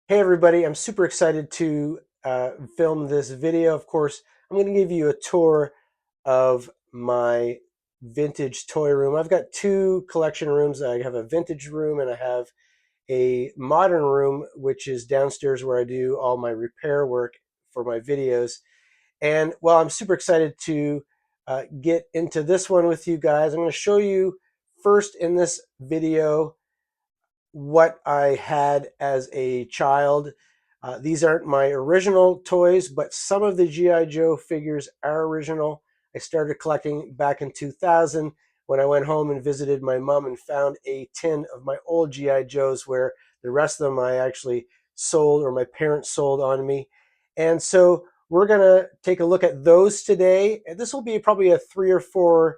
Hey everybody, I'm super excited to film this video. Of course, I'm going to give you a tour of my vintage toy room. I've got two collection rooms. I have a vintage room and I have a modern room, which is downstairs where I do all my repair work for my videos. And well, I'm super excited to get into this one with you guys. I'm going to show you first in this video what I had as a child. These aren't my original toys, but some of the G.I. Joe figures are original. I started collecting back in 2000 when I went home and visited my mom and found a tin of my old G.I. Joes where the rest of them I actually sold or my parents sold on me. And so we're going to take a look at those today. And this will be probably a 3 or 4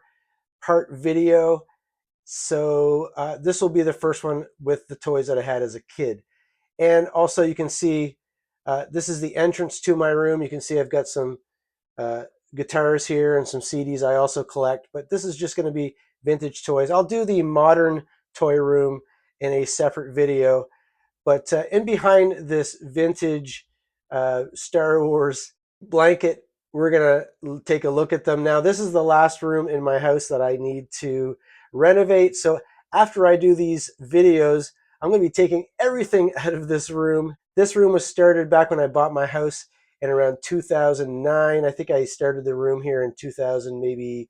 part video. So this will be the first one with the toys that I had as a kid. And also you can see this is the entrance to my room. You can see I've got some uh, guitars here and some CDs I also collect, but this is just going to be vintage toys. I'll do the modern toy room in a separate video, but in behind this vintage Star Wars blanket, we're going to take a look at them. Now, this is the last room in my house that I need to renovate. So after I do these videos, I'm going to be taking everything out of this room. This room was started back when I bought my house in around 2009. I think I started the room here in 2000, maybe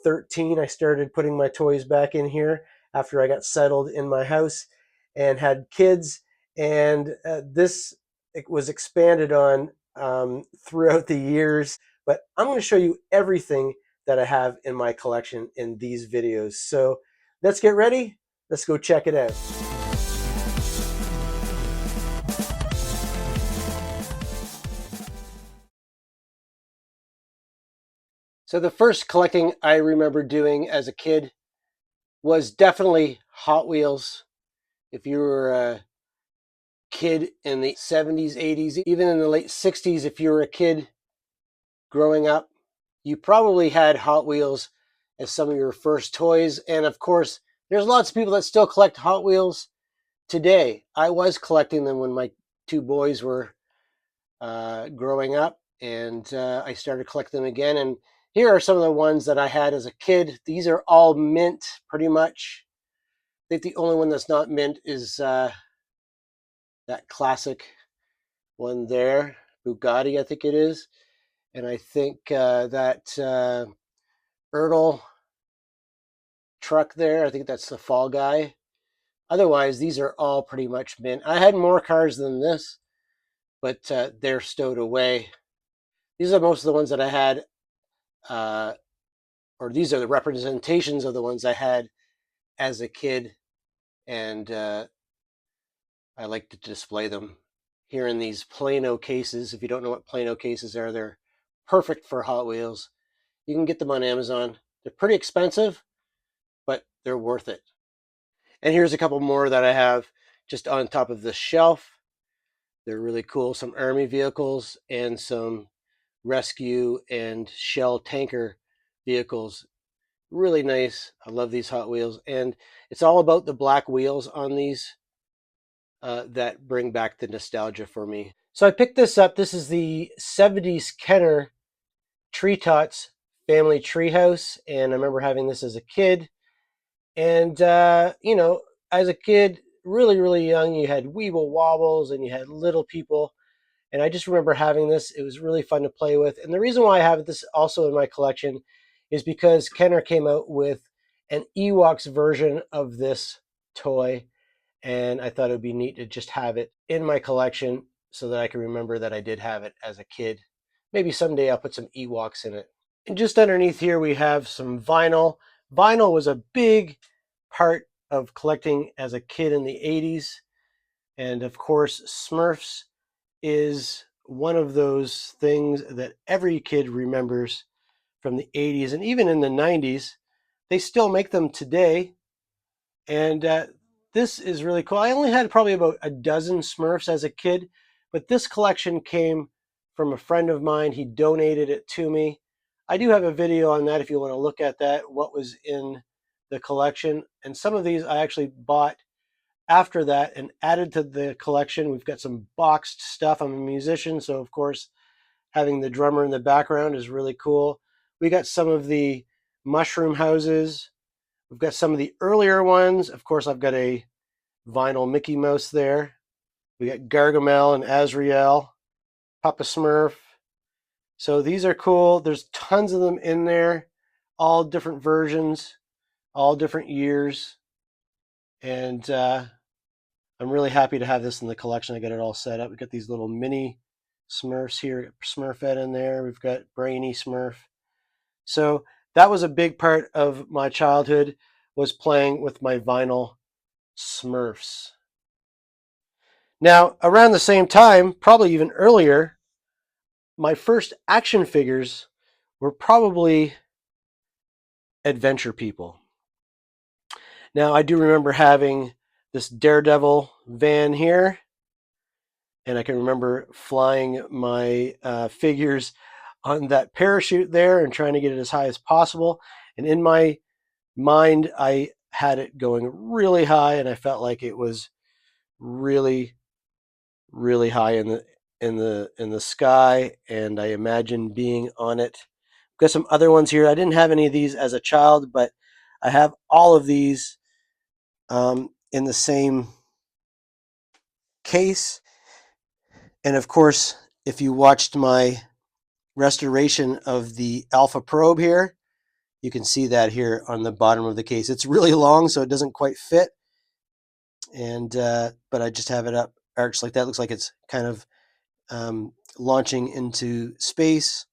13. I started putting my toys back in here after I got settled in my house and had kids. And this it was expanded on throughout the years. But I'm going to show you everything that I have in my collection in these videos. So let's get ready. Let's go check it out. So the first collecting I remember doing as a kid was definitely Hot Wheels. If you were a kid in the 70s, 80s, even in the late 60s, if you were a kid growing up, you probably had Hot Wheels as some of your first toys. And of course, there's lots of people that still collect Hot Wheels today. I was collecting them when my two boys were growing up, and I started collecting them again. And here are some of the ones that I had as a kid. These are all mint, pretty much. I think the only one that's not mint is that classic one there, Bugatti, I think it is. And I think that Ertl truck there, I think that's the Fall Guy. Otherwise, these are all pretty much mint. I had more cars than this, but they're stowed away. These are most of the ones that I had, or these are the representations of the ones I had as a kid, and I like to display them here in these Plano cases. If you don't know what Plano cases are, they're perfect for Hot Wheels. You can get them on Amazon. They're pretty expensive, but they're worth it. And here's a couple more that I have just on top of the shelf. They're really cool. Some Army vehicles and some rescue and shell tanker vehicles. Really nice. I love these Hot Wheels. And it's all about the black wheels on these that bring back the nostalgia for me. So I picked this up. This is the 70s Kenner Tree Tots Family Treehouse. And I remember having this as a kid. And, as a kid, really, really young, you had Weeble Wobbles and you had little people. And I just remember having this. It was really fun to play with. And the reason why I have this also in my collection is because Kenner came out with an Ewoks version of this toy. And I thought it would be neat to just have it in my collection so that I can remember that I did have it as a kid. Maybe someday I'll put some Ewoks in it. And just underneath here, we have some vinyl. Vinyl was a big part of collecting as a kid in the 80s. And of course, Smurfs is one of those things that every kid remembers from the 80s. And even in the 90s, they still make them today. And this is really cool. I only had probably about a dozen Smurfs as a kid, but this collection came from a friend of mine. He donated it to me. I do have a video on that if you want to look at that, what was in the collection. And some of these I actually bought after that and added to the collection. We've got some boxed stuff. I'm a musician, so of course having the drummer in the background is really cool. We got some of the mushroom houses. We've got some of the earlier ones. Of course, I've got a vinyl Mickey Mouse there. We got Gargamel and Azrael, Papa Smurf. So these are cool. There's tons of them in there, all different versions, all different years. And I'm really happy to have this in the collection. I got it all set up. We've got these little mini Smurfs here, Smurfette in there. We've got Brainy Smurf. So that was a big part of my childhood, was playing with my vinyl Smurfs. Now, around the same time, probably even earlier, my first action figures were probably adventure people. Now, I do remember having this Daredevil van here, and I can remember flying my figures on that parachute there and trying to get it as high as possible. And in my mind, I had it going really high, and I felt like it was really, really high in the sky, and I imagined being on it. I've got some other ones here. I didn't have any of these as a child, but I have all of these in the same case. And of course, if you watched my restoration of the Alpha Probe here, you can see that here on the bottom of the case. It's really long, so it doesn't quite fit. And but I just have it up arched like that. Looks like it's kind of launching into space.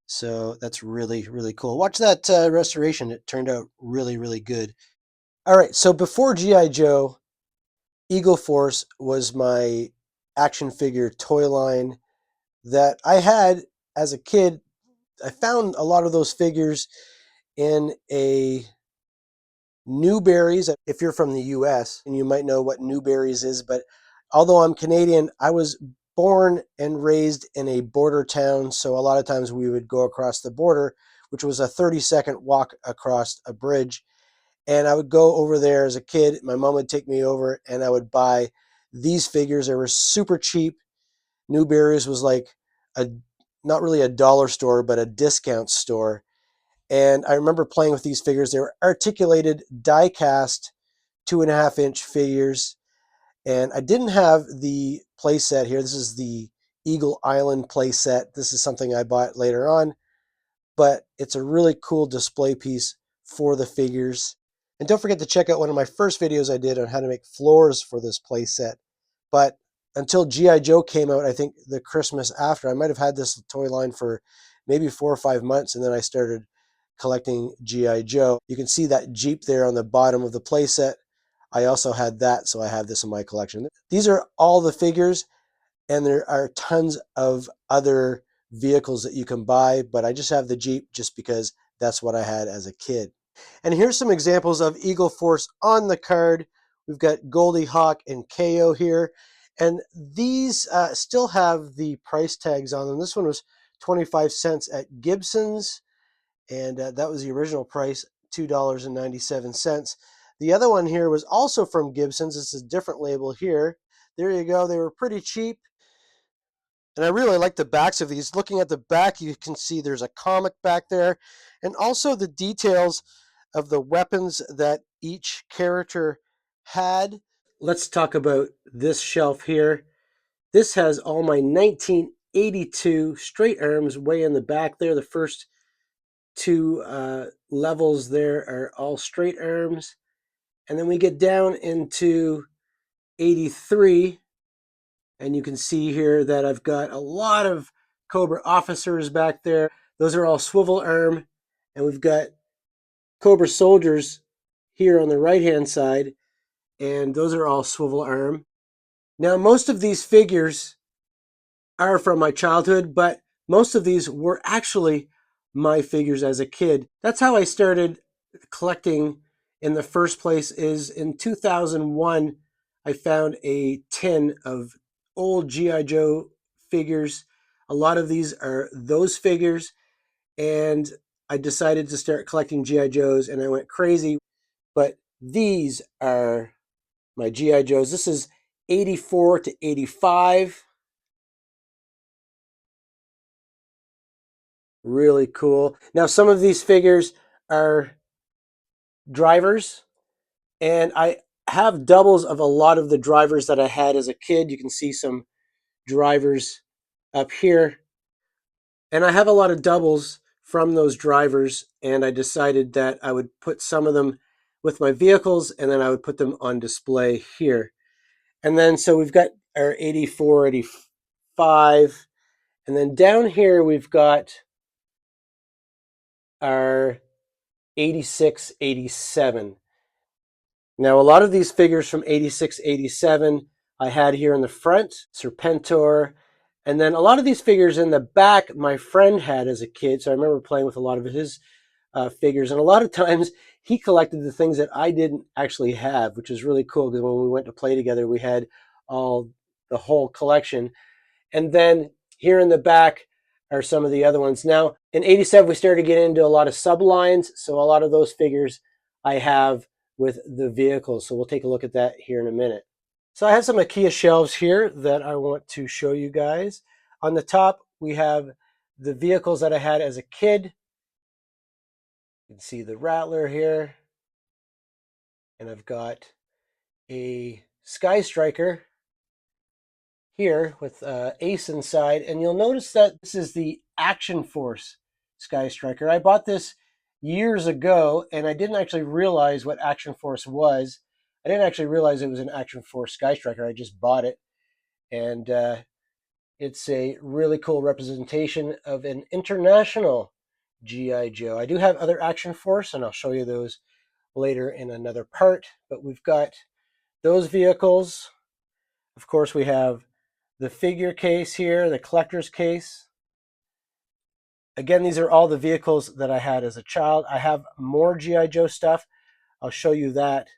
So that's really, really cool. Watch that restoration. It turned out really, really good. All right, so before G.I. Joe, Eagle Force was my action figure toy line that I had as a kid. I found a lot of those figures in a Newberry's. If you're from the US, and you might know what Newberry's is, but although I'm Canadian, I was born and raised in a border town, so a lot of times we would go across the border, which was a 30-second walk across a bridge. And I would go over there as a kid. My mom would take me over, and I would buy these figures. They were super cheap. Newberry's was like a not really a dollar store, but a discount store. And I remember playing with these figures. They were articulated, die-cast, 2.5-inch figures. And I didn't have the play set here. This is the Eagle Island play set. This is something I bought later on, but it's a really cool display piece for the figures. And don't forget to check out one of my first videos I did on how to make floors for this play set. But until G.I. Joe came out, I think the Christmas after, I might have had this toy line for maybe 4 or 5 months, and then I started collecting G.I. Joe. You can see that Jeep there on the bottom of the play set. I also had that, so I have this in my collection. These are all the figures, and there are tons of other vehicles that you can buy, but I just have the Jeep just because that's what I had as a kid. And here's some examples of Eagle Force on the card. We've got Goldie Hawk and KO here, and these still have the price tags on them. This one was 25 cents at Gibson's, and that was the original price, $2.97. The other one here was also from Gibson's. It's a different label here. There you go. They were pretty cheap. And I really like the backs of these. Looking at the back, you can see there's a comic back there, and also the details of the weapons that each character had. Let's talk about this shelf here. This has all my 1982 straight arms way in the back there. The first two levels there are all straight arms. And then we get down into 83, and you can see here that I've got a lot of Cobra officers back there. Those are all swivel arm. And we've got Cobra soldiers here on the right-hand side, and those are all swivel arm. Now, most of these figures are from my childhood, but most of these were actually my figures as a kid. That's how I started collecting in the first place. Is in 2001, I found a tin of old G.I. Joe figures. A lot of these are those figures, and I decided to start collecting G.I. Joes, and I went crazy. But these are my G.I. Joes. This is 84 to 85. Really cool. Now, some of these figures are drivers, and I have doubles of a lot of the drivers that I had as a kid. You can see some drivers up here. And I have a lot of doubles from those drivers, and I decided that I would put some of them with my vehicles, and then I would put them on display here. And then, so we've got our 84, 85, and then down here we've got our 86, 87. Now, a lot of these figures from 86, 87 I had here in the front, Serpentor, and then a lot of these figures in the back my friend had as a kid, so I remember playing with a lot of his figures, and a lot of times he collected the things that I didn't actually have, which is really cool because when we went to play together, we had the whole collection. And then here in the back are some of the other ones. Now, in 87, we started getting into a lot of sublines, so a lot of those figures I have with the vehicles. So we'll take a look at that here in a minute. So I have some IKEA shelves here that I want to show you guys. On the top, we have the vehicles that I had as a kid. You can see the Rattler here. And I've got a Sky Striker here with Ace inside. And you'll notice that this is the Action Force Sky Striker. I bought this years ago, and I didn't actually realize what Action Force was. I didn't actually realize it was an Action Force Sky Striker. I just bought it. And it's a really cool representation of an international G.I. Joe. I do have other Action Force, and I'll show you those later in another part. But we've got those vehicles. Of course, we have the figure case here, the collector's case. Again, these are all the vehicles that I had as a child. I have more G.I. Joe stuff. I'll show you that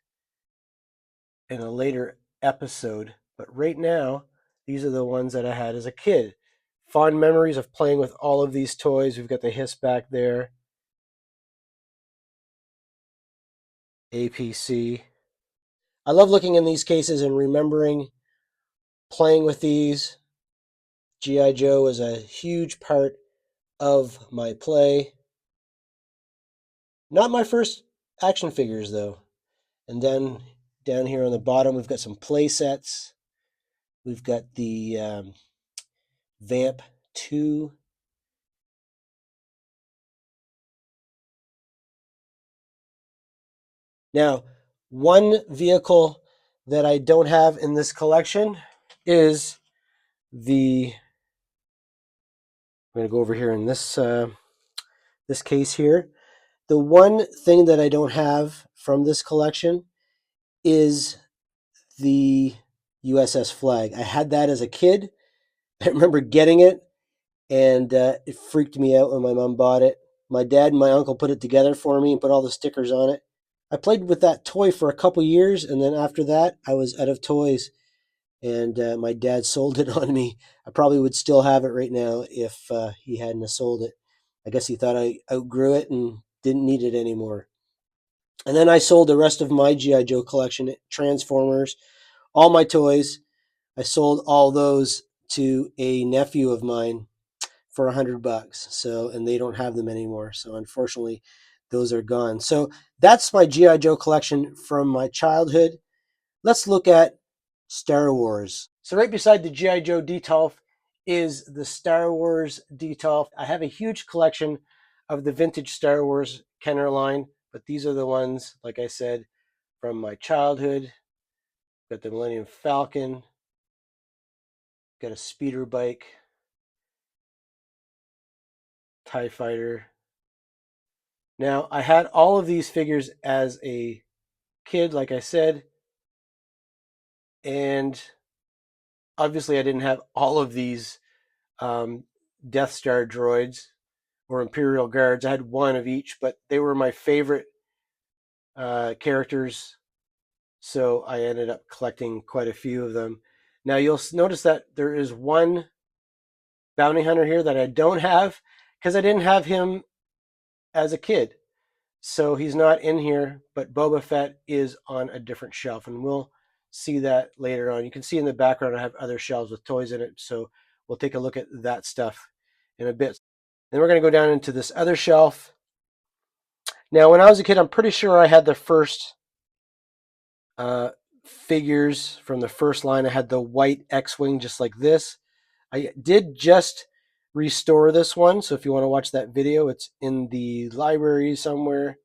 in a later episode. But right now, these are the ones that I had as a kid. Fond memories of playing with all of these toys. We've got the Hiss back there. APC. I love looking in these cases and remembering playing with these. G.I. Joe was a huge part of my play. Not my first action figures, though. And then down here on the bottom, we've got some play sets. We've got the Vamp 2. Now, one vehicle that I don't have in this collection is the... I'm going to go over here in this this case here. The one thing that I don't have from this collection is the USS Flag. I had that as a kid. I remember getting it, and it freaked me out when my mom bought it. My dad and my uncle put it together for me and put all the stickers on it. I played with that toy for a couple years, and then after that, I was out of toys, and my dad sold it on me. I probably would still have it right now if he hadn't have sold it. I guess he thought I outgrew it and didn't need it anymore. And then I sold the rest of my G.I. Joe collection, Transformers, all my toys. I sold all those to a nephew of mine for $100. So, and they don't have them anymore. So unfortunately, those are gone. So that's my G.I. Joe collection from my childhood. Let's look at Star Wars. So right beside the G.I. Joe Detolf is the Star Wars Detolf. I have a huge collection of the vintage Star Wars Kenner line, but these are the ones, like I said, from my childhood. Got the Millennium Falcon, got a speeder bike, TIE Fighter. Now, I had all of these figures as a kid, like I said, and obviously I didn't have all of these Death Star droids or Imperial Guards. I had one of each, but they were my favorite characters, so I ended up collecting quite a few of them. Now, you'll notice that there is one bounty hunter here that I don't have because I didn't have him as a kid. So he's not in here, but Boba Fett is on a different shelf, and we'll see that later on. You can see in the background I have other shelves with toys in it, so we'll take a look at that stuff in a bit. Then we're going to go down into this other shelf. Now, when I was a kid, I'm pretty sure I had the first figures from the first line. I had the white X-Wing just like this. I did just restore this one, so if you want to watch that video, it's in the library somewhere.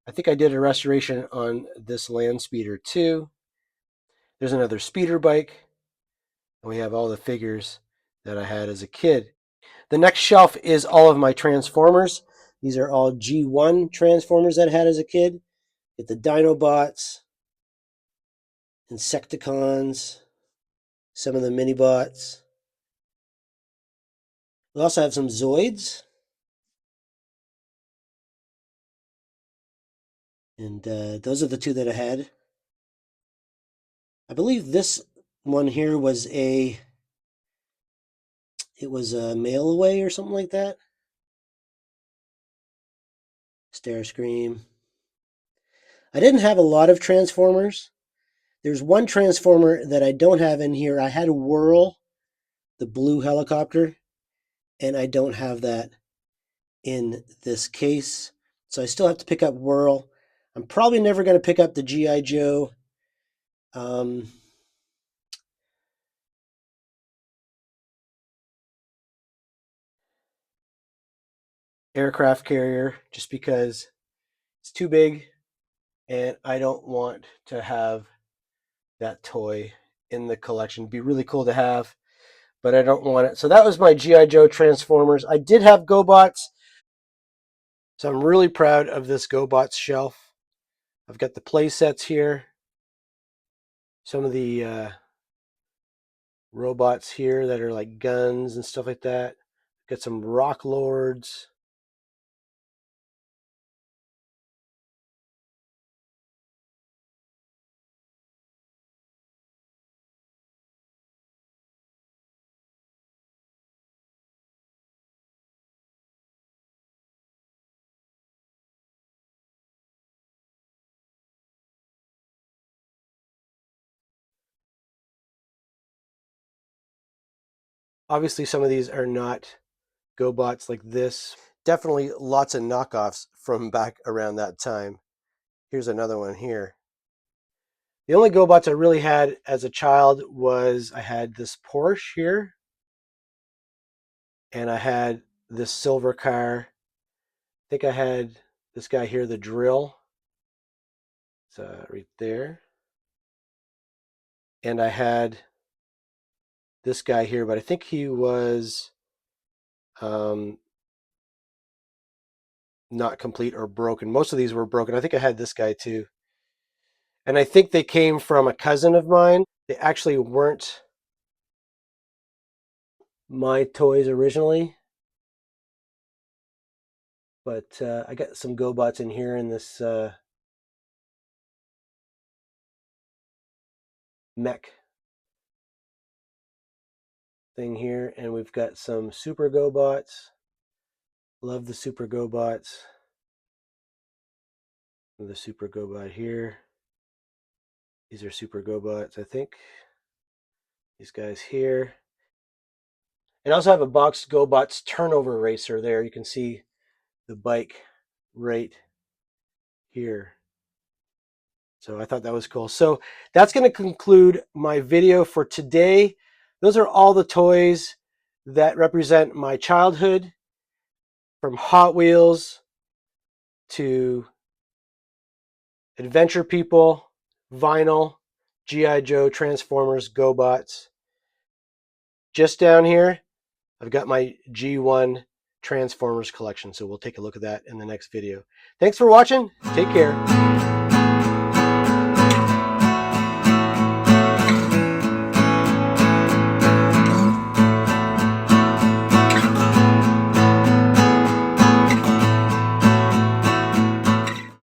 I think I did a restoration on this land speeder too. There's another speeder bike, and we have all the figures that I had as a kid. The next shelf is all of my Transformers. These are all G1 Transformers that I had as a kid. Get the Dinobots, Insecticons, some of the Minibots. We also have some Zoids. And those are the two that I had. I believe this one here was it was a mail away or something like that. Starscream. I didn't have a lot of Transformers. There's one Transformer that I don't have in here. I had Whirl, the blue helicopter, and I don't have that in this case. So I still have to pick up Whirl. I'm probably never going to pick up the G.I. Joe. Aircraft carrier, just because it's too big and I don't want to have that toy in the collection. It'd be really cool to have, but I don't want it. So that was my G.I. Joe Transformers. I did have GoBots, so I'm really proud of this GoBots shelf. I've got the play sets here, some of the robots here that are like guns and stuff like that. Got some Rock Lords. Obviously, some of these are not GoBots like this. Definitely lots of knockoffs from back around that time. Here's another one here. The only GoBots I really had as a child was I had this Porsche here, and I had this silver car. I think I had this guy here, the drill. It's right there. And I had this guy here, but I think he was not complete or broken. Most of these were broken. I think I had this guy too. And I think they came from a cousin of mine. They actually weren't my toys originally. But I got some GoBots in here in this mech thing here. And we've got some Super GoBots. Love the Super GoBots. The Super GoBot here. These are Super GoBots, I think. These guys here. And I also have a boxed GoBots turnover racer there. You can see the bike right here. So I thought that was cool. So that's going to conclude my video for today. Those are all the toys that represent my childhood, from Hot Wheels to Adventure People, Vinyl, G.I. Joe, Transformers, GoBots. Just down here, I've got my G1 Transformers collection, so we'll take a look at that in the next video. Thanks for watching. Take care.